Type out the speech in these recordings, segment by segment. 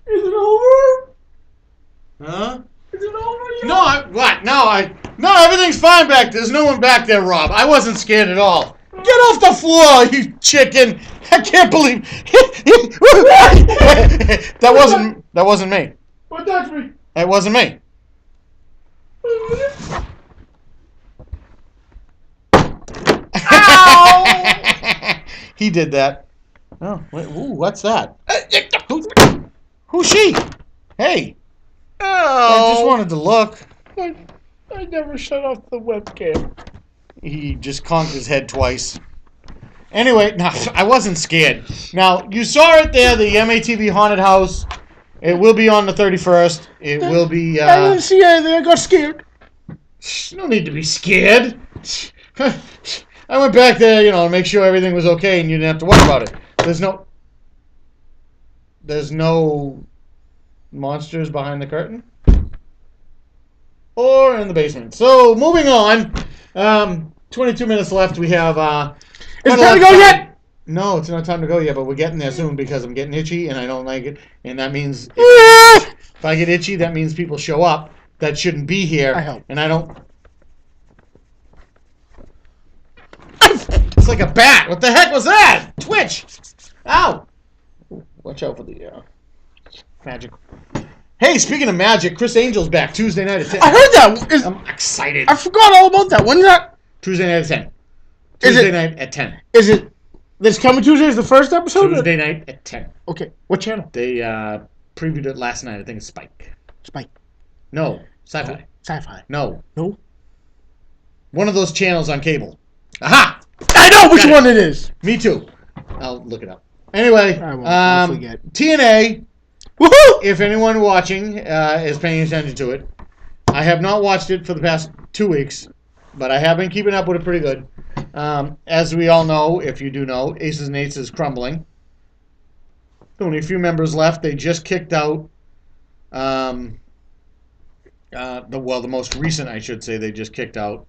Is it over? Huh? Is it over yet? No, what? No, everything's fine back there. There's no one back there, Rob. I wasn't scared at all. Get off the floor, you chicken! I can't believe that wasn't me. What touched me? That wasn't me. Ow! He did that. Oh, wait, ooh, what's that? Who's she? Hey, I just Oh! wanted to look. I never shut off the webcam. He just conked his head twice. Anyway, no, I wasn't scared. Now, you saw it there, the MATV Haunted House. It will be on the 31st. It will be... I didn't see anything. I got scared. No need to be scared. I went back there, to make sure everything was okay and you didn't have to worry about it. There's no monsters behind the curtain or in the basement. So, moving on. 22 minutes left. We have... Is it time to go yet? No, it's not time to go yet, but we're getting there soon because I'm getting itchy and I don't like it. And that means if I get itchy, that means people show up that shouldn't be here. I hope. And I don't... It's like a bat. What the heck was that? Twitch. Ow. Watch out for the magic. Hey, speaking of magic, Chris Angel's back Tuesday night at 10. I heard that. I'm excited. I forgot all about that. When's that? Tuesday night at 10. Is Tuesday it- night at 10. Is it this coming Tuesday? Is the first episode? Tuesday night at 10. Okay. What channel? They previewed it last night. I think it's Spike. Spike. No, Sci-Fi. Sci-Fi. No. No. One of those channels on cable. Aha! I know which Got it. one it is. Me too. I'll look it up. Anyway, I won't. I'll forget. TNA, Woohoo! if anyone watching is paying attention to it, I have not watched it for the past 2 weeks, but I have been keeping up with it pretty good. As we all know, if you do know, Aces and Eights is crumbling. Only a few members left. They just kicked out the most recent, I should say, they just kicked out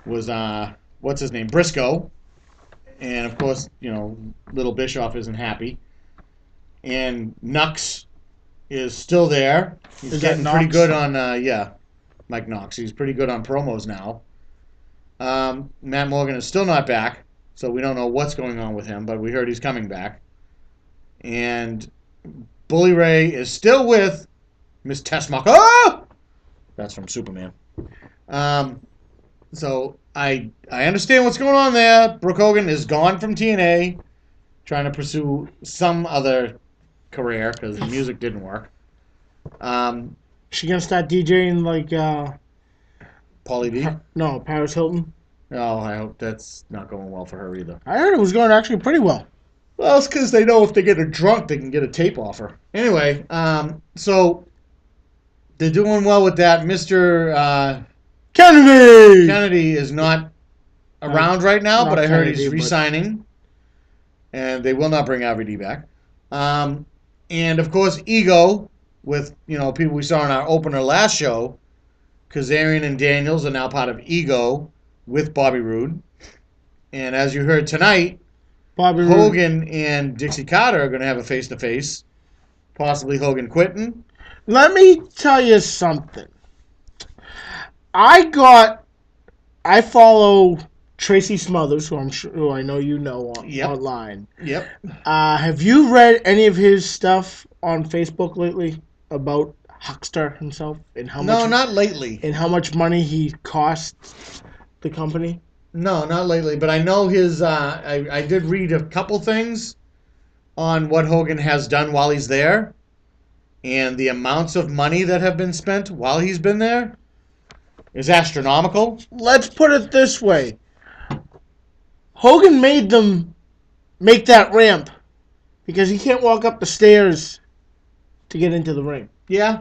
was what's his name, Briscoe, and of course, Little Bischoff isn't happy, and Nux is still there. He's Is that getting pretty Knox? good on Mike Knox. He's pretty good on promos now. Matt Morgan is still not back, so we don't know what's going on with him, but we heard he's coming back. And Bully Ray is still with Miss Tessmacher. Oh! That's from Superman. So I understand what's going on there. Brooke Hogan is gone from TNA, trying to pursue some other career because the music didn't work. She gonna start DJing like Paulie D? no, Paris Hilton. No, I hope that's not going well for her either. I heard it was going actually pretty well. Well, it's because they know if they get her drunk, they can get a tape off her. Anyway, so they're doing well with that. Mr. Kennedy. Kennedy is not around right now, Not but I heard Kennedy, he's but- re-signing, and they will not bring RVD back. And of course, Ego with people we saw in our opener last show. Kazarian and Daniels are now part of Ego with Bobby Roode, and as you heard tonight, Bobby Roode. Hogan and Dixie Carter are going to have a face-to-face, possibly Hogan quitting. Let me tell you something. I follow Tracy Smothers, who I know you know online. Yep. Have you read any of his stuff on Facebook lately about Huckster himself and how No, much not lately. and how much money he cost the company? No, not lately. But I know his. I did read a couple things on what Hogan has done while he's there, and the amounts of money that have been spent while he's been there is astronomical. Let's put it this way. Hogan made them make that ramp because he can't walk up the stairs to get into the ring. Yeah,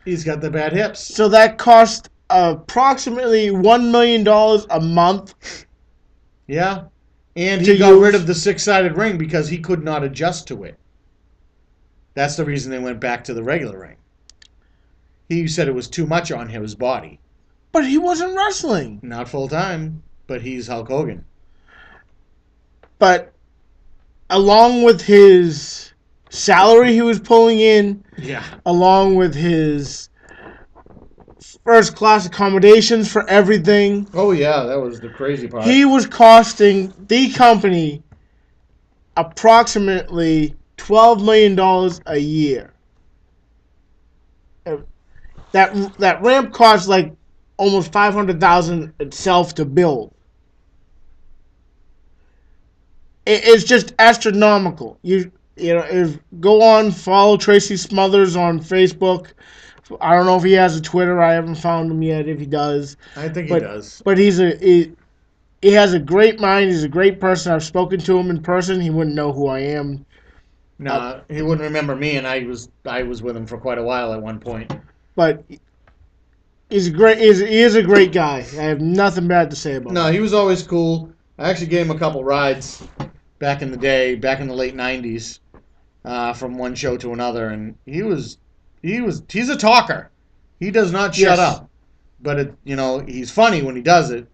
he's got the bad hips. So that cost approximately $1 million a month. Yeah, and he To got use- rid of the six-sided ring because he could not adjust to it. That's the reason they went back to the regular ring. He said it was too much on his body. But he wasn't wrestling. Not full time, but he's Hulk Hogan. But along with his salary he was pulling in, Yeah. along with his first class accommodations for everything. Oh yeah, that was the crazy part. He was costing the company approximately $12 million a year. That ramp cost like almost $500,000 itself to build. It's just astronomical. Go on, follow Tracy Smothers on Facebook. I don't know if he has a Twitter. I haven't found him yet. If he does, I think he but does. but he has a great mind. He's a great person. I've spoken to him in person. He wouldn't know who I am. No, he wouldn't remember me, and I was with him for quite a while at one point. But he is a great guy. I have nothing bad to say about No, him. he was always cool. I actually gave him a couple rides back in the day, back in the late '90s, from one show to another, and he's a talker. He does not shut Yes. up, but he's funny when he does it.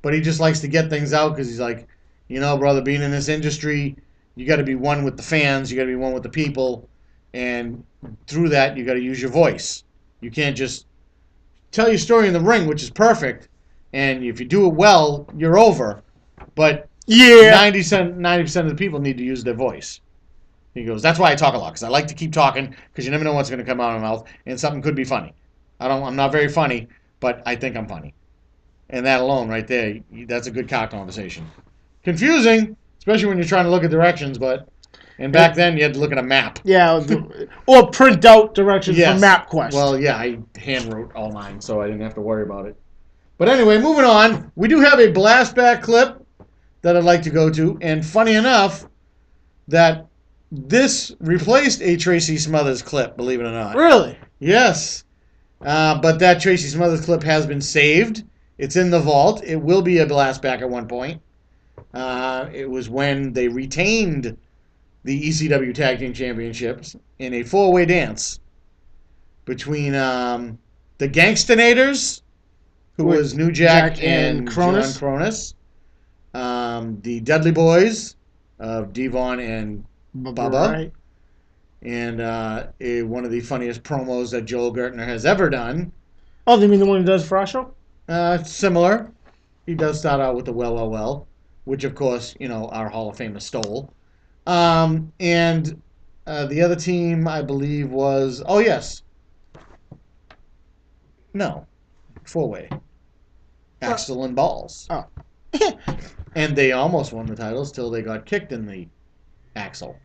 But he just likes to get things out because he's like, brother, being in this industry, you got to be one with the fans, you got to be one with the people, and through that, you got to use your voice. You can't just tell your story in the ring, which is perfect, and if you do it well, you're over. But Yeah. 90% of the people need to use their voice. He goes, that's why I talk a lot, because I like to keep talking, because you never know what's going to come out of my mouth, and something could be funny. I'm not very funny, but I think I'm funny. And that alone, right there, that's a good car conversation. Confusing, especially when you're trying to look at directions, and back then you had to look at a map. Yeah, or print out directions Yes. from MapQuest. Well, yeah, I hand wrote all mine, so I didn't have to worry about it. But anyway, moving on, we do have a blastback clip that I'd like to go to, and funny enough, that this replaced a Tracy Smothers clip, believe it or not. Really? Yes. But that Tracy Smothers clip has been saved. It's in the vault. It will be a blastback at one point. It was when they retained the ECW Tag Team Championships in a four-way dance between the Gangstonators, who was New Jack and Cronus. John Cronus, the Dudley Boys of Devon and Bubba, Right. and one of the funniest promos that Joel Gertner has ever done. Oh, you mean the one who does for our show? Similar. He does start out with the well, which of course, our Hall of Famer stole. And the other team, I believe, was, oh yes, no, four-way, Axel and Balls. Oh. And they almost won the titles till they got kicked in the axle.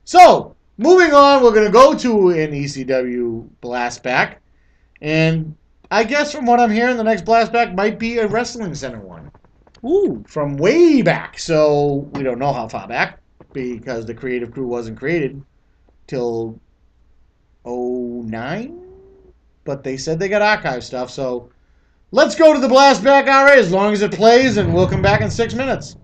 So, moving on, we're going to go to an ECW blastback. And I guess from what I'm hearing, the next blastback might be a Wrestling Center one. Ooh. From way back. So, we don't know how far back, because the creative crew wasn't created till 2009. But they said they got archive stuff, so let's go to the blastback RA as long as it plays, and we'll come back in 6 minutes.